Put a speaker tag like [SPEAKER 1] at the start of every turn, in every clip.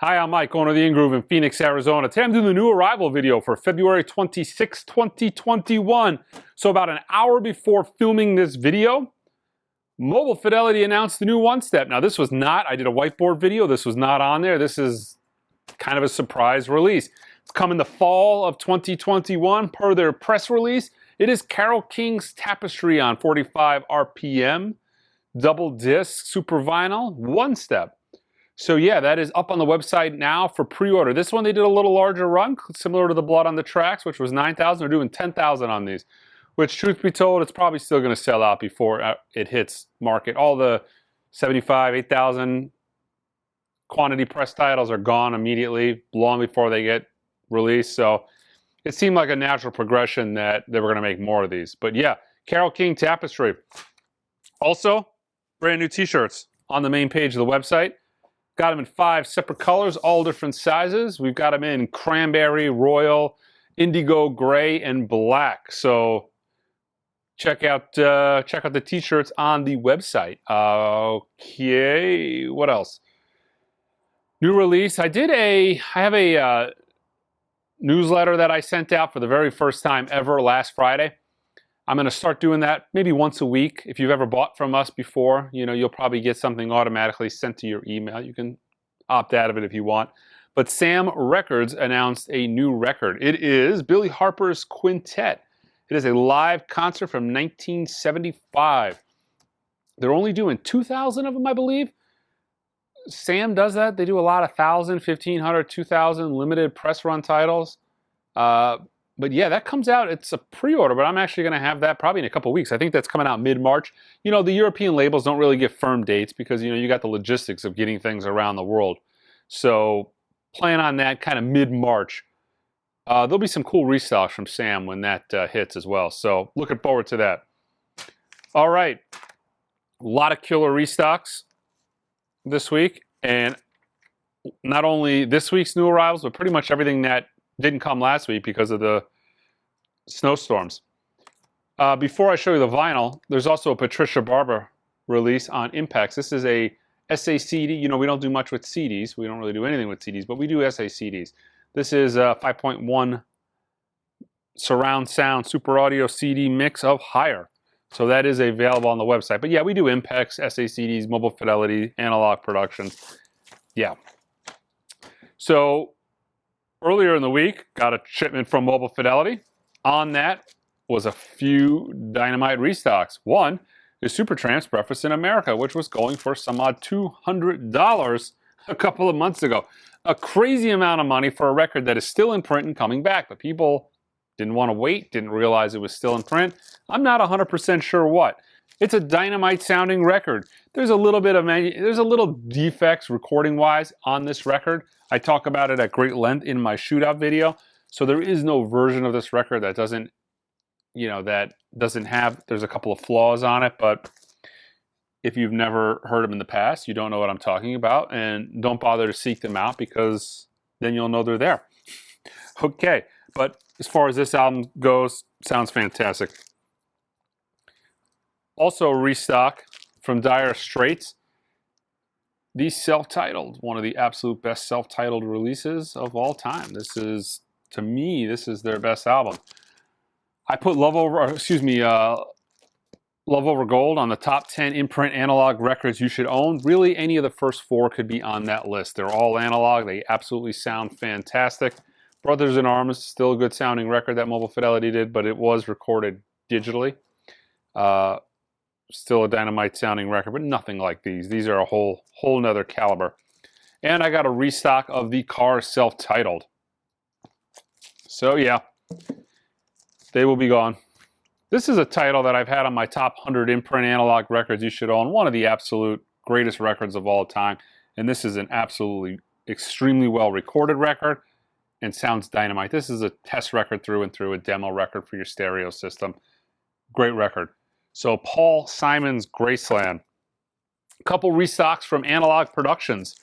[SPEAKER 1] Hi, I'm Mike, owner of the In-Groove in Phoenix, Arizona. Today I'm doing the new arrival video for February 26, 2021. So about an hour before filming this video, Mobile Fidelity announced the new one-step. Now this was not, I did a whiteboard video, this was not on there. This is kind of a surprise release. It's coming the fall of 2021 per their press release. It is Carole King's Tapestry on 45 RPM, double disc, super vinyl, one-step. So yeah, that is up on the website now for pre-order. This one they did a little larger run, similar to the Blood on the Tracks, which was 9,000. They're doing 10,000 on these, which truth be told, it's probably still going to sell out before it hits market. All the 75, 8,000 quantity press titles are gone immediately, long before they get released. So it seemed like a natural progression that they were going to make more of these. But yeah, Carole King Tapestry. Also, brand new t-shirts on the main page of the website. Got them in 5 separate colors, all different sizes. We've got them in cranberry, royal, indigo, gray, and black. So check out the t-shirts on the website. Okay, what else? New release. I have a newsletter that I sent out for the very first time ever last Friday. I'm going to start doing that maybe once a week. If you've ever bought from us before, you'll probably get something automatically sent to your email. You can opt out of it if you want. But Sam Records announced a new record. It is Billy Harper's Quintet. It is a live concert from 1975. They're only doing 2,000 of them, I believe. Sam does that. They do a lot of 1,000, 1,500, 2,000 limited press run titles. But yeah, that comes out, it's a pre-order, but I'm actually going to have that probably in a couple weeks. I think that's coming out mid-March. The European labels don't really give firm dates because, you got the logistics of getting things around the world. So plan on that kind of mid-March. There'll be some cool restocks from Sam when that hits as well. So looking forward to that. All right. A lot of killer restocks this week. And not only this week's new arrivals, but pretty much everything that didn't come last week because of the snowstorms. Before I show you the vinyl, there's also a Patricia Barber release on Impacts. This is a SACD. We don't do much with CDs. We don't really do anything with CDs, but we do SACDs. This is a 5.1 surround sound super audio CD mix of Higher. So that is available on the website. But yeah, we do Impacts, SACDs, Mobile Fidelity, Analog Productions. Yeah. So earlier in the week, got a shipment from Mobile Fidelity. On that was a few dynamite restocks. One is Supertramp's Breakfast in America, which was going for some odd $200 a couple of months ago. A crazy amount of money for a record that is still in print and coming back, but people didn't want to wait, didn't realize it was still in print. I'm not 100% sure what. It's a dynamite sounding record. There's a little bit of there's a little defects recording wise on this record. I talk about it at great length in my shootout video. So there is no version of this record that doesn't, there's a couple of flaws on it, but if you've never heard them in the past, you don't know what I'm talking about, and don't bother to seek them out because then you'll know they're there. Okay, but as far as this album goes, sounds fantastic. Also a restock from Dire Straits. The self-titled, one of the absolute best self-titled releases of all time. This is, to me, this is their best album. I put Love Over Gold on the top 10 imprint analog records you should own. Really, any of the first 4 could be on that list. They're all analog. They absolutely sound fantastic. Brothers in Arms, still a good sounding record that Mobile Fidelity did, but it was recorded digitally. Still a dynamite sounding record, but nothing like these. These are a whole nother caliber. And I got a restock of the Cars self-titled. So yeah, they will be gone. This is a title that I've had on my top 100 imprint analog records you should own. One of the absolute greatest records of all time. And this is an absolutely extremely well recorded record and sounds dynamite. This is a test record through and through, a demo record for your stereo system. Great record. So Paul Simon's Graceland. A couple restocks from Analog Productions.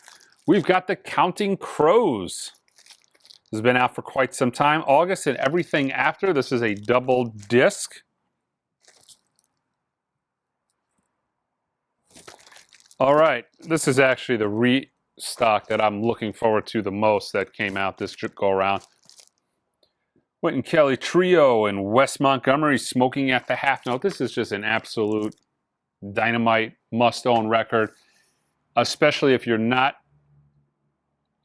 [SPEAKER 1] We've got the Counting Crows. This has been out for quite some time. August and Everything After. This is a double disc. All right. This is actually the stock that I'm looking forward to the most that came out this go around. Wynton Kelly Trio and Wes Montgomery, Smoking at the Half Note. This is just an absolute dynamite, must-own record, especially if you're not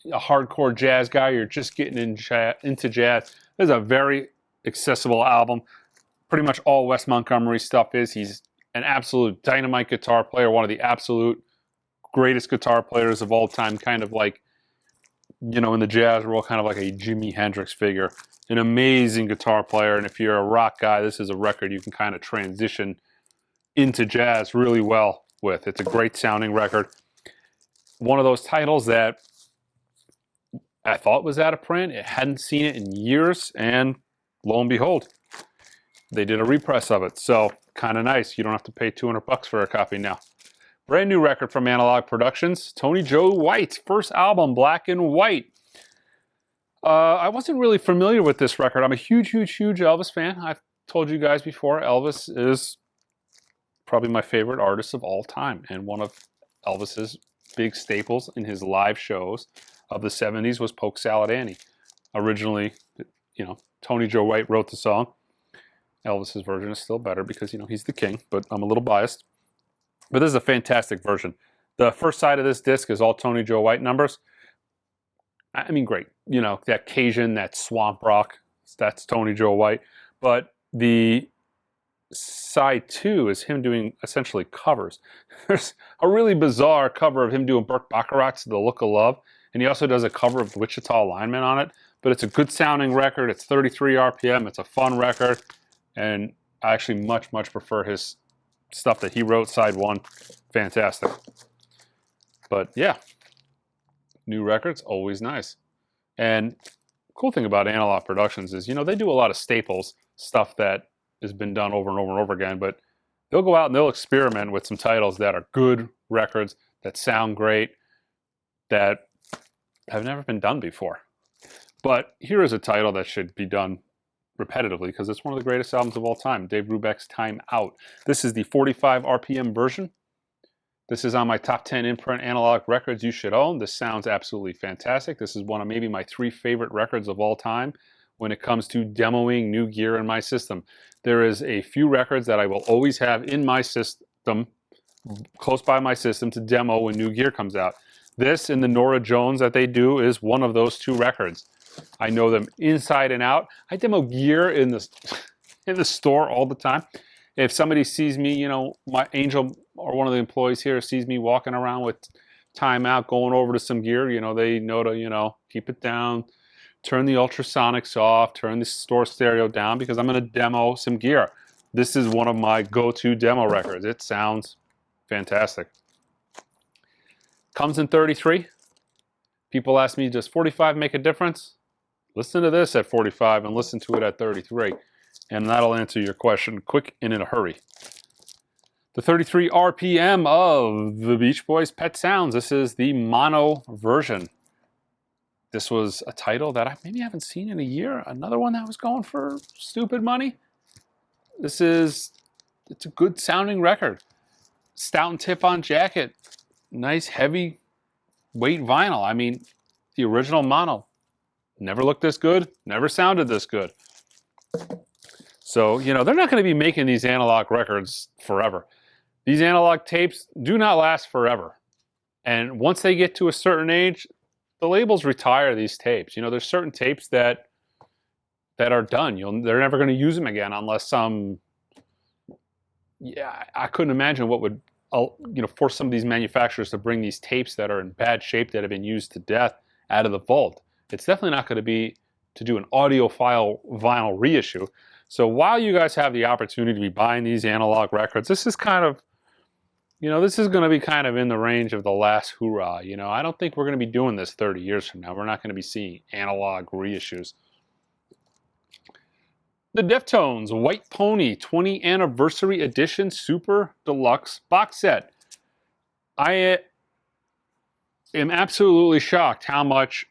[SPEAKER 1] a hardcore jazz guy, you're just getting into jazz. This is a very accessible album. Pretty much all Wes Montgomery stuff is. He's an absolute dynamite guitar player, one of the absolute greatest guitar players of all time, kind of like, you know, in the jazz world, kind of like a Jimi Hendrix figure. An amazing guitar player, and if you're a rock guy, this is a record you can kind of transition into jazz really well with. It's a great sounding record. One of those titles that I thought was out of print. It hadn't seen it in years, and lo and behold, they did a repress of it. So kind of nice. You don't have to pay $200 for a copy now. Brand new record from Analog Productions. Tony Joe White's first album, Black and White. I wasn't really familiar with this record. I'm a huge Elvis fan. I've told you guys before, Elvis is probably my favorite artist of all time, and one of Elvis's big staples in his live shows of the 70s was Polk Salad Annie. Originally, you know, Tony Joe White wrote the song. Elvis's version is still better because, you know, he's the king, but I'm a little biased. But this is a fantastic version. The first side of this disc is all Tony Joe White numbers. I mean, great. You know, that Cajun, that swamp rock, that's Tony Joe White. But the side 2 is him doing essentially covers. There's a really bizarre cover of him doing Burt Bacharach's The Look of Love, and he also does a cover of Wichita Lineman on it. But it's a good sounding record. It's 33 RPM. It's a fun record, and I actually much prefer his stuff that he wrote, side 1. Fantastic. But yeah, new records, always nice. And cool thing about Analog Productions is, you know, they do a lot of staples, stuff that has been done over and over and over again, but they'll go out and they'll experiment with some titles that are good records, that sound great, that have never been done before. But here is a title that should be done repetitively because it's one of the greatest albums of all time, Dave Brubeck's Time Out. This is the 45 RPM version. This is on my top 10 imprint analog records you should own. This sounds absolutely fantastic. This is one of maybe my 3 favorite records of all time when it comes to demoing new gear in my system. There is a few records that I will always have in my system, close by my system, to demo when new gear comes out. This and the Norah Jones that they do is one of those 2 records. I know them inside and out. I demo gear in the store all the time. If somebody sees me, you know, my Angel or one of the employees here sees me walking around with Time Out, going over to some gear, you know, they know to, you know, keep it down, turn the ultrasonics off, turn the store stereo down, because I'm going to demo some gear. This is one of my go-to demo records. It sounds fantastic. Comes in 33. People ask me, does 45 make a difference? Listen to this at 45 and listen to it at 33. And that'll answer your question quick and in a hurry. The 33 RPM of the Beach Boys' Pet Sounds. This is the mono version. This was a title that I maybe haven't seen in a year. Another one that was going for stupid money. It's a good sounding record. Stout and tip-on jacket. Nice heavy weight vinyl. I mean, the original mono. Never looked this good. Never sounded this good. So, you know, they're not going to be making these analog records forever. These analog tapes do not last forever. And once they get to a certain age, the labels retire these tapes. You know, there's certain tapes that are done. They're never going to use them again unless some... Yeah, I couldn't imagine what would, you know, force some of these manufacturers to bring these tapes that are in bad shape, that have been used to death, out of the vault. It's definitely not going to be to do an audiophile vinyl reissue. So while you guys have the opportunity to be buying these analog records, this is kind of, you know, this is going to be kind of in the range of the last hurrah. You know, I don't think we're going to be doing this 30 years from now. We're not going to be seeing analog reissues. The Deftones White Pony 20 Anniversary Edition Super Deluxe Box Set. I am absolutely shocked how much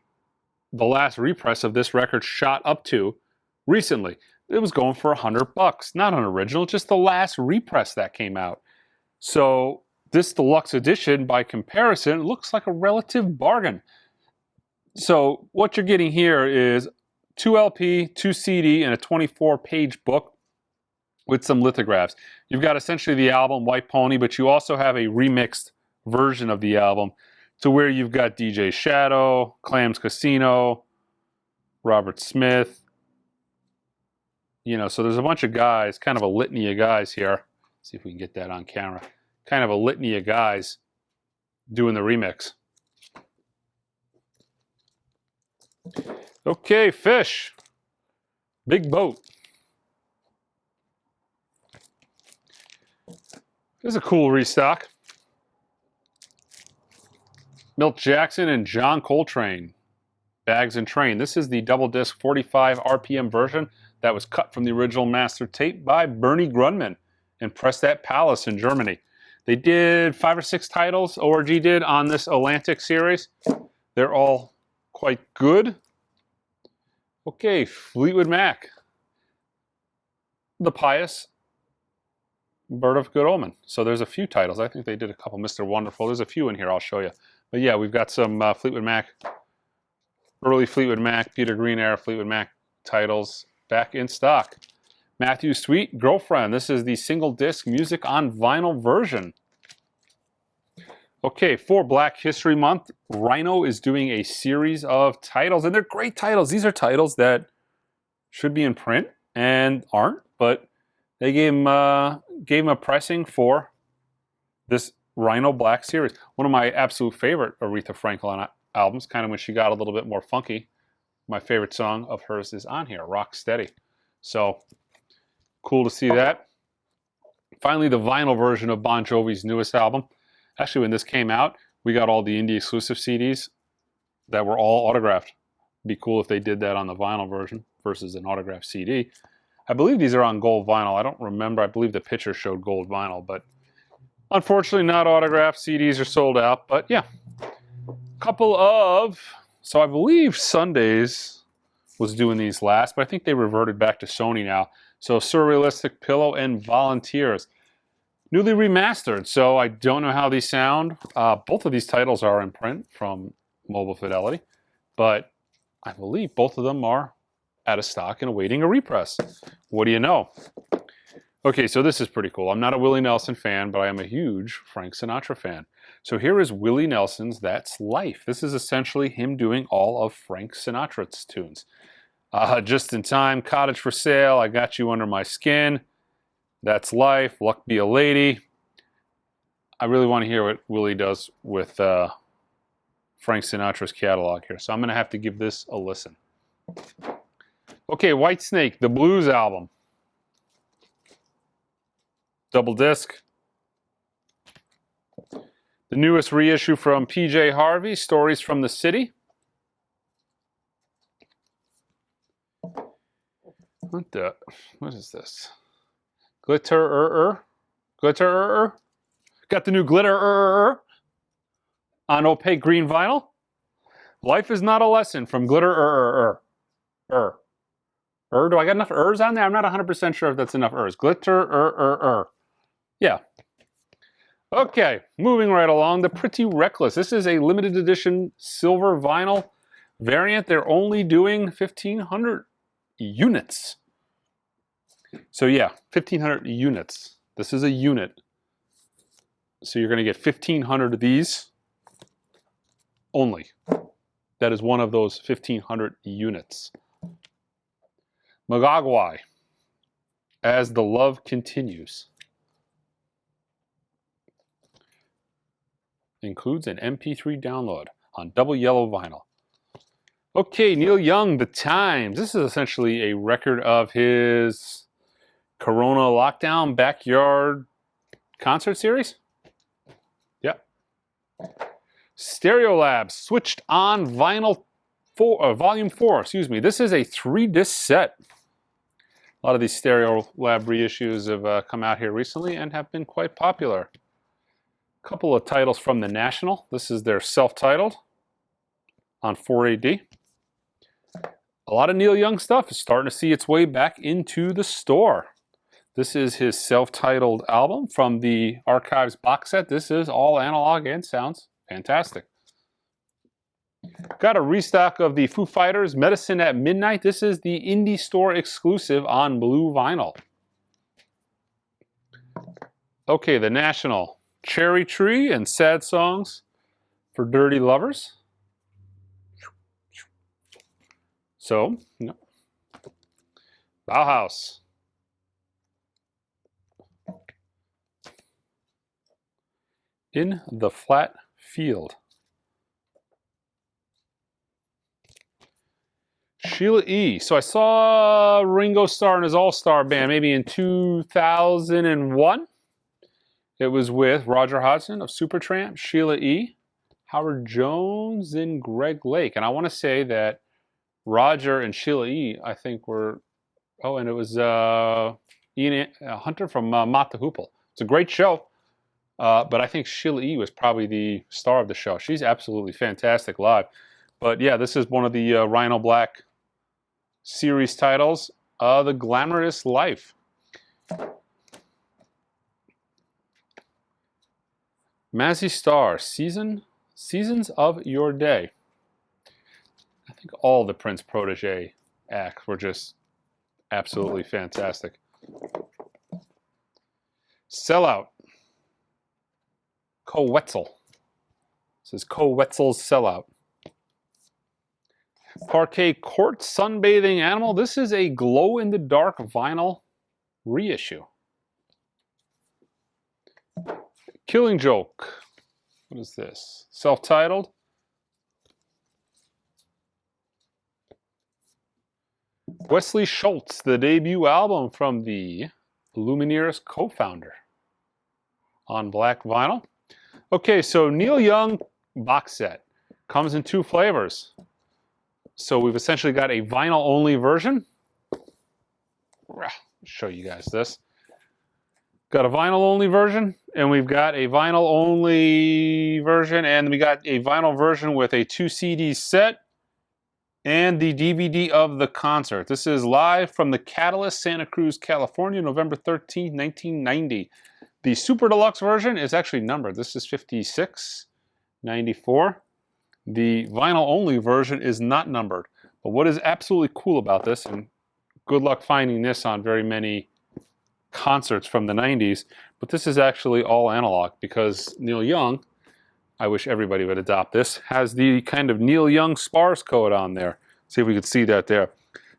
[SPEAKER 1] the last repress of this record shot up to recently. It was going for $100. Not an original, just the last repress that came out. So this deluxe edition, by comparison, looks like a relative bargain. So what you're getting here is 2 LP, 2 CD, and a 24-page book with some lithographs. You've got essentially the album White Pony, but you also have a remixed version of the album to where you've got DJ Shadow, Clams Casino, Robert Smith. You know, so there's a bunch of guys, kind of a litany of guys here. See if we can get that on camera. Kind of a litany of guys doing the remix. Okay, Fish. Big Boat. This is a cool restock. Milt Jackson and John Coltrane. Bags and Train. This is the double disc 45 RPM version that was cut from the original master tape by Bernie Grundman and pressed at Palace in Germany. They did 5 or 6 titles, ORG did, on this Atlantic series. They're all quite good. Okay, Fleetwood Mac. The Pious Bird of Good Omen. So there's a few titles. I think they did a couple. Mr. Wonderful. There's a few in here I'll show you. But yeah, we've got some Fleetwood Mac, early Fleetwood Mac, Peter Green era Fleetwood Mac titles back in stock. Matthew Sweet, Girlfriend. This is the single disc music on vinyl version. Okay, for Black History Month, Rhino is doing a series of titles, and they're great titles. These are titles that should be in print and aren't, but they gave him a pressing for this Rhino Black series. One of my absolute favorite Aretha Franklin albums, kind of when she got a little bit more funky. My favorite song of hers is on here, Rock Steady. So, cool to see that. Finally, the vinyl version of Bon Jovi's newest album. Actually, when this came out, we got all the indie exclusive CDs that were all autographed. It'd be cool if they did that on the vinyl version versus an autographed CD. I believe these are on gold vinyl. I don't remember. I believe the picture showed gold vinyl, but unfortunately not autographed. CDs are sold out, but yeah. Couple of, so I believe Sundays was doing these last, but I think they reverted back to Sony now. So Surrealistic Pillow and Volunteers. Newly remastered, so I don't know how these sound. Both of these titles are in print from Mobile Fidelity, but I believe both of them are out of stock and awaiting a repress. What do you know? Okay, so this is pretty cool. I'm not a Willie Nelson fan, but I am a huge Frank Sinatra fan. So here is Willie Nelson's That's Life. This is essentially him doing all of Frank Sinatra's tunes. Just in Time, Cottage for Sale, I Got You Under My Skin, That's Life, Luck Be a Lady. I really want to hear what Willie does with Frank Sinatra's catalog here, so I'm going to have to give this a listen. Okay, Whitesnake, the Blues album. Double disc. The newest reissue from PJ Harvey, Stories from the City. What is this? Glitter-er-er? Glitter-er-er? Got the new Glitter-er-er on opaque green vinyl. Life is Not a Lesson from Glitter-er-er. Do I got enough ers on there? I'm not 100% sure if that's enough ers. Glitter-er-er-er. Yeah. Okay, moving right along. The Pretty Reckless. This is a limited edition silver vinyl variant. They're only doing 1,500 units. So yeah, 1,500 units. This is a unit. So you're going to get 1,500 of these only. That is one of those 1,500 units. Magagwai, As the Love Continues. Includes an MP3 download on double yellow vinyl. Okay, Neil Young, The Times. This is essentially a record of his Corona Lockdown Backyard concert series. Yep. Stereolab, Switched On Vinyl 4, Volume 4, excuse me. This is a 3-disc set. A lot of these Stereolab reissues have come out here recently and have been quite popular. A couple of titles from The National. This is their self-titled on 4AD. A lot of Neil Young stuff is starting to see its way back into the store. This is his self-titled album from the Archives box set. This is all analog and sounds fantastic. Got a restock of the Foo Fighters Medicine at Midnight. This is the indie store exclusive on blue vinyl. Okay, the National Cherry Tree and Sad Songs for Dirty Lovers. So, Bauhaus. In the Flat Field. Sheila E. So I saw Ringo Starr and his All-Star Band maybe in 2001. It was with Roger Hodgson of Supertramp, Sheila E., Howard Jones, and Greg Lake. And I want to say that Roger and Sheila E., I think were, oh, and it was Ian Hunter from Mott the Hoople. It's a great show. But I think Sheila E. was probably the star of the show. She's absolutely fantastic live. But yeah, this is one of the Rhino Black series titles, The Glamorous Life. Mazzy Star, Seasons of Your Day. I think all the Prince protege acts were just absolutely fantastic. Sellout. Coetzel. This is Coetzel's Sellout. Parquet Court Sunbathing Animal. This is a glow-in-the-dark vinyl reissue. Killing Joke. What is this? Self-titled. Wesley Schultz, the debut album from the Lumineers co-founder on black vinyl. Okay, so Neil Young box set comes in two flavors. So we've essentially got a vinyl-only version. I'll show you guys this. Got a vinyl-only version, and we've got a vinyl-only version, and we got a vinyl version with a 2 CD set and the DVD of the concert. This is live from the Catalyst, Santa Cruz, California, November 13th, 1990. The Super Deluxe version is actually numbered. This is 5694. The vinyl-only version is not numbered. But what is absolutely cool about this, and good luck finding this on very many concerts from the 90s, but this is actually all analog because Neil Young, I wish everybody would adopt this, has the kind of Neil Young Spars code on there. See if we could see that there.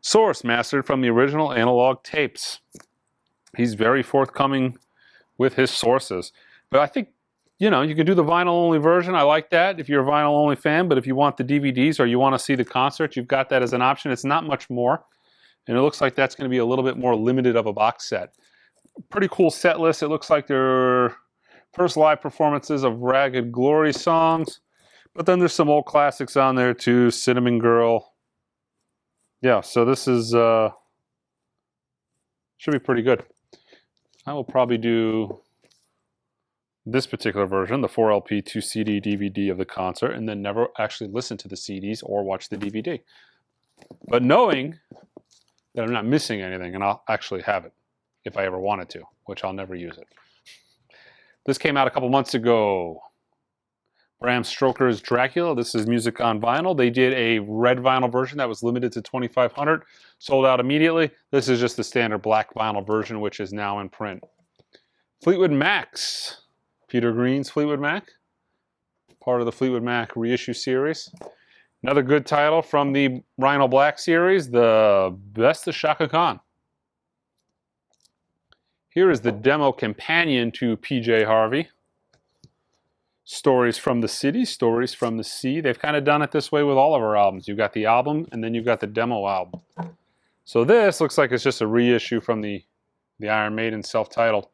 [SPEAKER 1] Source mastered from the original analog tapes. He's very forthcoming with his sources. But I think, you know, you can do the vinyl-only version. I like that if you're a vinyl-only fan, but if you want the DVDs or you want to see the concert, you've got that as an option. It's not much more, and it looks like that's going to be a little bit more limited of a box set. Pretty cool set list. It looks like their first live performances of Ragged Glory songs, but then there's some old classics on there too. Cinnamon Girl. Yeah, so this is should be pretty good. I will probably do this particular version, the 4LP 2 CD DVD of the concert, and then never actually listen to the CDs or watch the DVD. But knowing that I'm not missing anything, and I'll actually have it if I ever wanted to, which I'll never use it. This came out a couple months ago. Bram Stoker's Dracula. This is music on vinyl. They did a red vinyl version that was limited to 2,500. Sold out immediately. This is just the standard black vinyl version, which is now in print. Fleetwood Mac's. Peter Green's Fleetwood Mac. Part of the Fleetwood Mac reissue series. Another good title from the Rhino Black series, The Best of Shaka Khan. Here is the demo companion to PJ Harvey. Stories from the City, Stories from the Sea. They've kind of done it this way with all of our albums. You've got the album, and then you've got the demo album. So this looks like it's just a reissue from the Iron Maiden self-titled.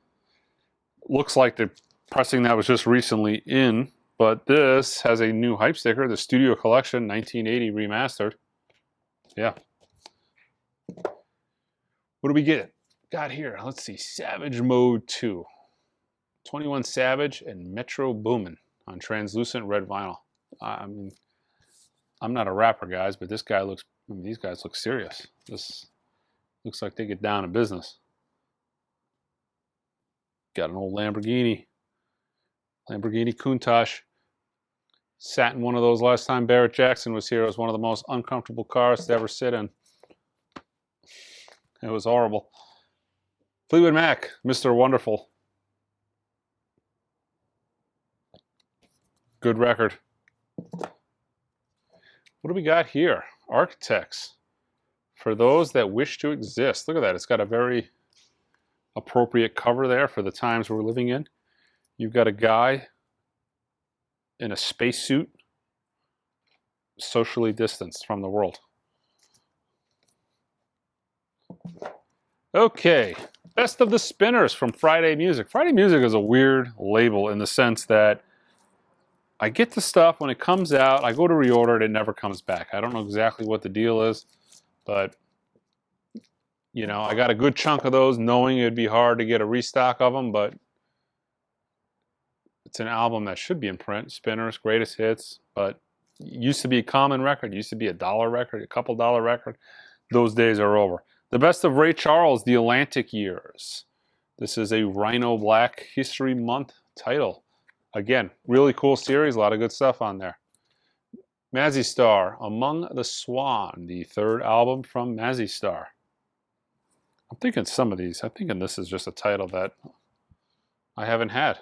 [SPEAKER 1] Looks like the pressing that was just recently in, but this has a new hype sticker, the Studio Collection 1980 remastered. Yeah. What do we get? Got here, let's see, Savage Mode 2. 21 Savage and Metro Boomin on translucent red vinyl. I mean, I'm not a rapper, guys, but this guy looks, I mean, these guys look serious. This looks like they get down to business. Got an old Lamborghini Countach. Sat in one of those last time Barrett Jackson was here. It was one of the most uncomfortable cars to ever sit in. It was horrible. Fleetwood Mac, Mr. Wonderful. Good record. What do we got here? Architects. For those that wish to exist. Look at that. It's got a very appropriate cover there for the times we're living in. You've got a guy in a spacesuit, socially distanced from the world. Okay, Best of the Spinners from Friday Music. Friday Music is a weird label in the sense that I get the stuff when it comes out, I go to reorder it, it never comes back. I don't know exactly what the deal is, but you know, I got a good chunk of those knowing it'd be hard to get a restock of them, but it's an album that should be in print. Spinners, greatest hits, but it used to be a common record. It used to be $1 record, a couple dollar record. Those days are over. The Best of Ray Charles, The Atlantic Years. This is a Rhino Black History Month title. Again, really cool series, a lot of good stuff on there. Mazzy Star, Among the Swan, the third album from Mazzy Star. I'm thinking some of these, I'm thinking this is just a title that I haven't had.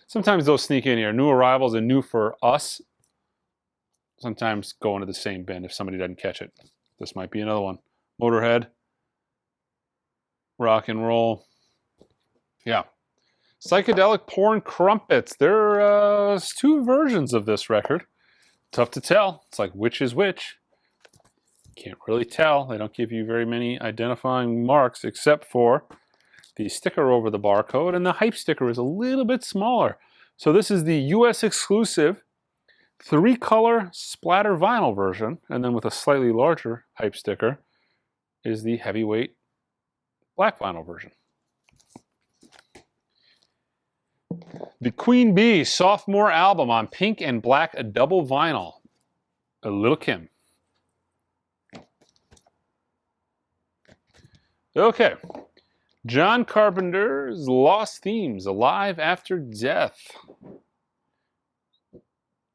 [SPEAKER 1] Sometimes those sneak in here. New Arrivals and New for Us sometimes go into the same bin if somebody doesn't catch it. This might be another one. Motorhead, Rock and Roll. Yeah. Psychedelic Porn Crumpets. There's two versions of this record. Tough to tell. It's like which is which. Can't really tell. They don't give you very many identifying marks except for the sticker over the barcode, and the hype sticker is a little bit smaller. So this is the US exclusive 3-color splatter vinyl version, and then with a slightly larger hype sticker is the heavyweight black vinyl version. The Queen Bee sophomore album on pink and black double vinyl. A Little Kim. Okay. John Carpenter's Lost Themes, Alive After Death.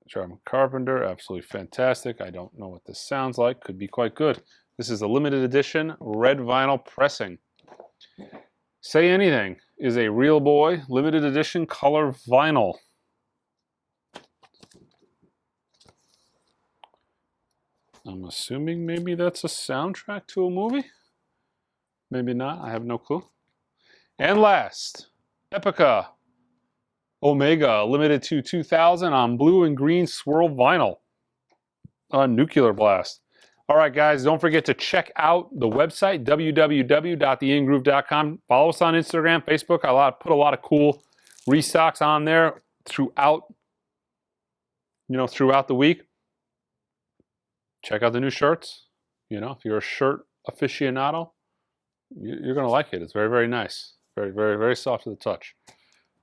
[SPEAKER 1] John Carpenter, absolutely fantastic. I don't know what this sounds like. Could be quite good. This is a limited edition red vinyl pressing. Say Anything is a Real Boy limited edition color vinyl. I'm assuming maybe that's a soundtrack to a movie. Maybe not. I have no clue. And last, Epica Omega, limited to 2000 on blue and green swirl vinyl on Nuclear Blast. All right, guys, don't forget to check out the website, www.theingroove.com. Follow us on Instagram, Facebook. I put a lot of cool restocks on there throughout the week. Check out the new shirts. You know, if you're a shirt aficionado, you're going to like it. It's very, very nice. Very, very, very soft to the touch.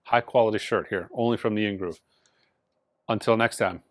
[SPEAKER 1] High quality shirt here, only from the In Groove. Until next time.